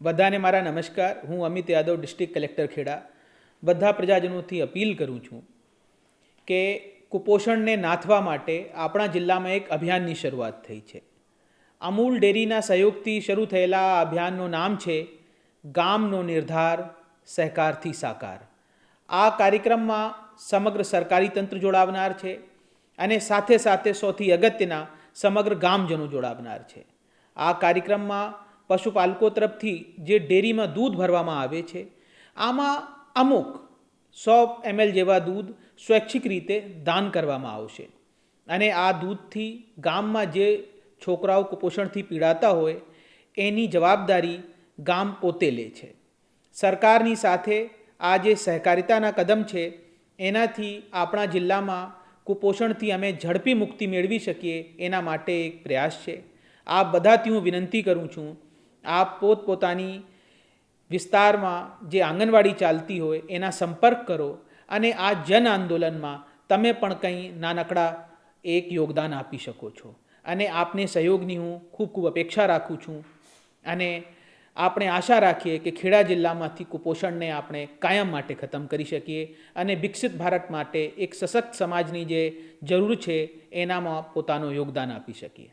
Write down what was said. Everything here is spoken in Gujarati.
બધાને મારા નમસ્કાર. હું અમિત યાદવ, ડિસ્ટ્રિક્ટ કલેક્ટર ખેડા. બધા પ્રજાજનોથી અપીલ કરું છું કે કુપોષણને નાથવા માટે આપણા જિલ્લામાં એક અભિયાનની શરૂઆત થઈ છે. અમૂલ ડેરીના સહયોગથી શરૂ થયેલા આ અભિયાનનું નામ છે ગામનો નિર્ધાર, સહકારથી સાકાર. આ કાર્યક્રમમાં સમગ્ર સરકારી તંત્ર જોડાવનાર છે અને સાથે સાથે સૌથી અગત્યના સમગ્ર ગામજનો જોડાવનાર છે. આ કાર્યક્રમમાં પશુપાલકો તરફથી જે ડેરીમાં દૂધ ભરવામાં આવે છે, આમાં અમુક 100 ml જેવા દૂધ સ્વૈચ્છિક રીતે દાન કરવામાં આવશે અને આ દૂધથી ગામમાં જે છોકરાઓ કુપોષણથી પીડાતા હોય એની જવાબદારી ગામ પોતે લે છે. સરકારની સાથે આ જે સહકારિતાના કદમ છે એનાથી આપણા જિલ્લામાં કુપોષણથી અમે ઝડપી મુક્તિ મેળવી શકીએ એના માટે એક પ્રયાસ છે. આ બધાથી હું વિનંતી કરું છું, આપ પોતપોતાની વિસ્તારમાં જે આંગણવાડી ચાલતી હોય એના સંપર્ક કરો અને આ જન આંદોલનમાં તમે પણ કંઈ નાનકડા એક યોગદાન આપી શકો છો. અને આપને સહયોગની હું ખૂબ ખૂબ અપેક્ષા રાખું છું અને આપણે આશા રાખીએ કે ખેડા જિલ્લામાંથી કુપોષણને આપણે કાયમ માટે ખતમ કરી શકીએ અને વિકસિત ભારત માટે એક સશક્ત સમાજની જે જરૂર છે એનામાં પોતાનું યોગદાન આપી શકીએ.